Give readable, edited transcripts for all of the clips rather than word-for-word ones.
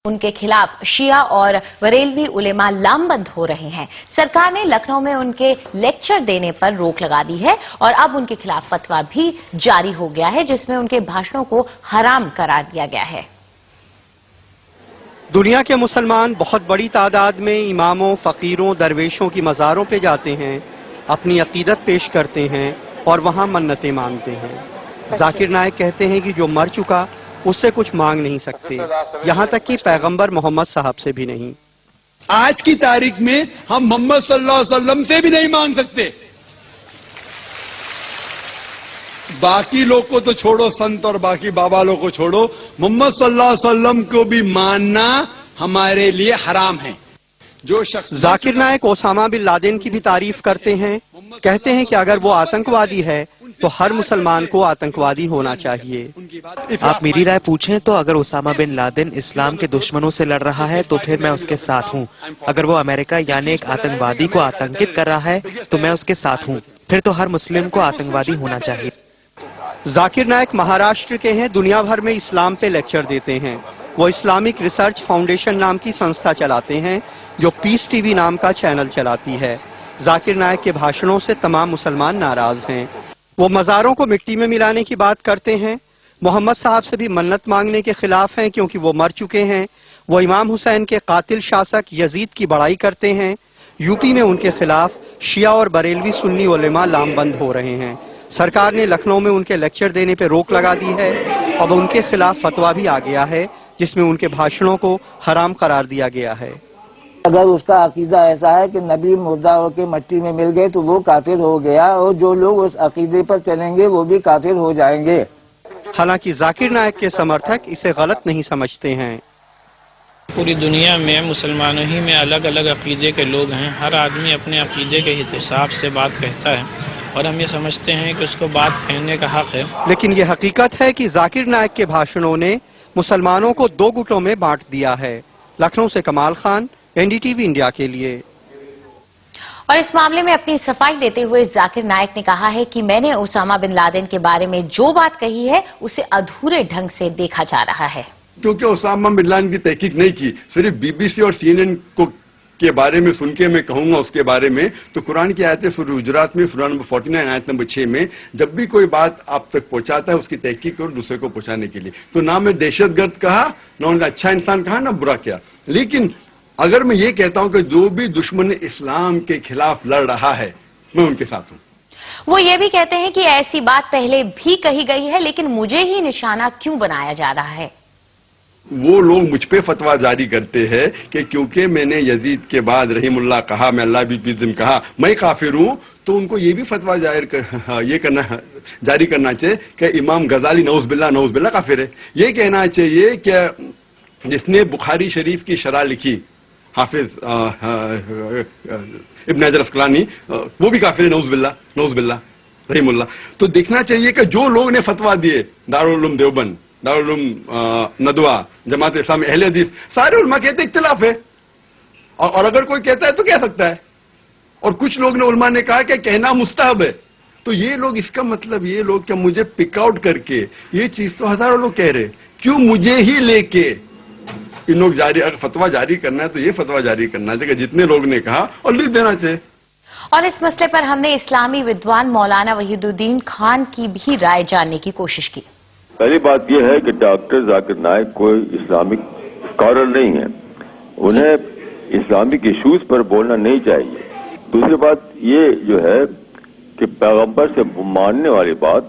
ان کے خلاف شیعہ اور بریلوی علماء لامبند ہو رہے ہیں۔ سرکار نے لکھنؤ میں ان کے لیکچر دینے پر روک لگا دی ہے اور اب ان کے خلاف فتویٰ بھی جاری ہو گیا ہے جس میں ان کے بھاشنوں کو حرام قرار دیا گیا ہے۔ دنیا کے مسلمان بہت بڑی تعداد میں اماموں، فقیروں، درویشوں کی مزاروں پہ جاتے ہیں، اپنی عقیدت پیش کرتے ہیں اور وہاں منتیں مانگتے ہیں۔ ذاکر نائک کہتے ہیں کہ جو مر چکا اس سے کچھ مانگ نہیں سکتے، یہاں تک کہ پیغمبر محمد صاحب سے بھی نہیں۔ آج کی تاریخ میں ہم محمد صلی اللہ علیہ وسلم سے بھی نہیں مانگ سکتے۔ باقی لوگ کو تو چھوڑو، سنت اور باقی بابا لوگ کو چھوڑو، محمد صلی اللہ علیہ وسلم کو بھی ماننا ہمارے لیے حرام ہے۔ جو شخص ذاکر نائک اسامہ بن لادن کی بھی تعریف کرتے ہیں، کہتے ہیں کہ اگر وہ آتنکوادی ہے تو ہر مسلمان کو آتنکوادی ہونا چاہیے۔ آپ میری رائے پوچھیں تو اگر اسامہ بن لادن اسلام کے دشمنوں سے لڑ رہا ہے تو پھر میں اس کے ساتھ ہوں۔ اگر وہ امریکہ یعنی ایک آتنکوادی کو آتنکت کر رہا ہے تو میں اس کے ساتھ ہوں۔ پھر تو ہر مسلم کو آتنکوادی ہونا چاہیے۔ ذاکر نائک مہاراشٹر کے ہیں، دنیا بھر میں اسلام پہ لیکچر دیتے ہیں۔ وہ اسلامک ریسرچ فاؤنڈیشن نام کی سنستھا چلاتے ہیں جو پیس ٹی وی نام کا چینل چلاتی ہے۔ ذاکر نائک کے بھاشنوں سے تمام مسلمان ناراض ہیں۔ وہ مزاروں کو مٹی میں ملانے کی بات کرتے ہیں، محمد صاحب سے بھی منت مانگنے کے خلاف ہیں کیونکہ وہ مر چکے ہیں۔ وہ امام حسین کے قاتل شاسک یزید کی بڑائی کرتے ہیں۔ یو پی میں ان کے خلاف شیعہ اور بریلوی سنی علماء لامبند ہو رہے ہیں۔ سرکار نے لکھنؤ میں ان کے لیکچر دینے پہ روک لگا دی ہے۔ اب ان کے خلاف فتویٰ بھی آ گیا ہے جس میں ان کے بھاشنوں کو حرام قرار دیا گیا ہے۔ اگر اس کا عقیدہ ایسا ہے کہ نبی مردہ ہو کے مٹی میں مل گئے تو وہ کافر ہو گیا، اور جو لوگ اس عقیدے پر چلیں گے وہ بھی کافر ہو جائیں گے۔ حالانکہ ذاکر نائک کے سمرتھک اسے غلط نہیں سمجھتے ہیں۔ پوری دنیا میں مسلمانوں ہی میں الگ الگ عقیدے کے لوگ ہیں۔ ہر آدمی اپنے عقیدے کے حساب سے بات کہتا ہے اور ہم یہ سمجھتے ہیں کہ اس کو بات کہنے کا حق ہے۔ لیکن یہ حقیقت ہے کہ ذاکر نائک کے بھاشنوں نے مسلمانوں کو دو گٹوں میں بانٹ دیا ہے۔ لکھنؤ سے Kamal Khan, N D T V India کے لیے۔ اور اس معاملے میں اپنی صفائی دیتے ہوئے ذاکر نائک نے کہا ہے کہ میں نے اسامہ بن لادن کے بارے میں جو بات کہی ہے اسے ادھورے ڈھنگ سے دیکھا جا رہا ہے۔ کیونکہ اسامہ بن لادن کی تحقیق نہیں کی، صرف بی بی سی اور سی این این کے بارے میں سن کے میں کہوں گا اس کے بارے میں، تو قرآن کی آیت سورہ حجرات میں سورہ نمبر 49 آیت نمبر 6 میں جب بھی کوئی بات آپ تک پہنچاتا ہے اس کی تحقیق اور دوسرے کو پہنچانے کے لیے، تو نہ میں دہشت گرد کہا، نہ انہوں نے اچھا انسان کہا، نہ برا کیا۔ لیکن اگر میں یہ کہتا ہوں کہ جو بھی دشمن اسلام کے خلاف لڑ رہا ہے میں ان کے ساتھ ہوں۔ وہ یہ بھی کہتے ہیں کہ ایسی بات پہلے بھی کہی گئی ہے لیکن مجھے ہی نشانہ کیوں بنایا جا رہا ہے۔ وہ لوگ مجھ پہ فتویٰ جاری کرتے ہیں کہ کیونکہ میں نے یزید کے بعد رحیم اللہ کہا، میں اللہ بھی کہا، میں کافر ہوں، تو ان کو یہ بھی فتویٰ جاری کرنا چاہیے کہ امام غزالی نعوذ باللہ کافر ہے۔ یہ کہنا چاہیے کہ جس نے بخاری شریف کی شرح لکھی حافظ ابن حجر اسقلانی، وہ بھی کافر ہے، نعوذ باللہ رحیم اللہ۔ تو دیکھنا چاہیے کہ جو لوگ نے فتویٰ دیے، دارالعلوم دیوبند، دارالعلوم ندوہ، جماعت اسلامی، اہل حدیث، سارے علماء کہتے اختلاف ہے، اور اگر کوئی کہتا ہے تو کہہ سکتا ہے، اور کچھ لوگ نے علماء نے کہا کہ کہنا مستحب ہے۔ تو یہ لوگ، اس کا مطلب یہ لوگ کہ مجھے پک آؤٹ کر کے یہ چیز تو ہزاروں لوگ کہہ رہے، کیوں مجھے ہی لے کے ان لوگ اگر فتویٰ جاری کرنا ہے تو یہ فتویٰ جاری کرنا چاہیے کہ جتنے لوگ نے کہا اور لکھ دینا چاہیے۔ اور اس مسئلے پر ہم نے اسلامی ودوان مولانا وحید الدین خان کی بھی رائے جاننے کی کوشش کی۔ پہلی بات یہ ہے کہ ڈاکٹر ذاکر نائک کوئی اسلامک اسکالر نہیں ہے، انہیں اسلامک ایشوز پر بولنا نہیں چاہیے۔ دوسری بات یہ جو ہے کہ پیغمبر سے ماننے والی بات،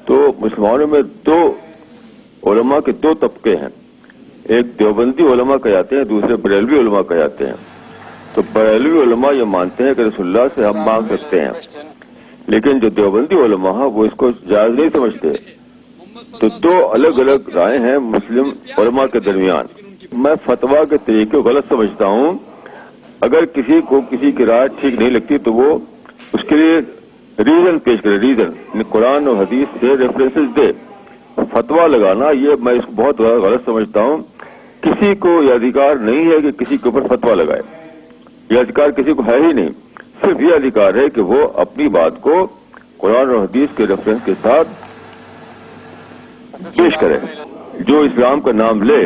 تو مسلمانوں میں دو علماء کے دو طبقے ہیں، ایک دیوبندی علماء کہلاتے ہیں، دوسرے بریلوی علماء کہلاتے ہیں۔ تو بریلوی علماء یہ مانتے ہیں کہ رسول اللہ سے ہم مانگ سکتے ہیں، لیکن جو دیوبندی علماء ہیں وہ اس کو جائز نہیں سمجھتے۔ تو دو الگ الگ رائے ہیں مسلم علماء کے درمیان۔ میں فتویٰ کے طریقے کو غلط سمجھتا ہوں۔ اگر کسی کو کسی کی رائے ٹھیک نہیں لگتی تو وہ اس کے لیے ریزن پیش کرے، ریزن قرآن اور حدیث سے ریفرنسز دے۔ فتویٰ لگانا یہ میں اس کو بہت غلط سمجھتا ہوں۔ کسی کو یہ ادھیکار نہیں ہے کہ کسی کے اوپر فتویٰ لگائے، یہ ادھیکار کسی کو ہے ہی نہیں۔ صرف یہ ادھیکار ہے کہ وہ اپنی بات کو قرآن اور حدیث کے ریفرنس کے ساتھ پیش کرے۔ جو اسلام کا نام لے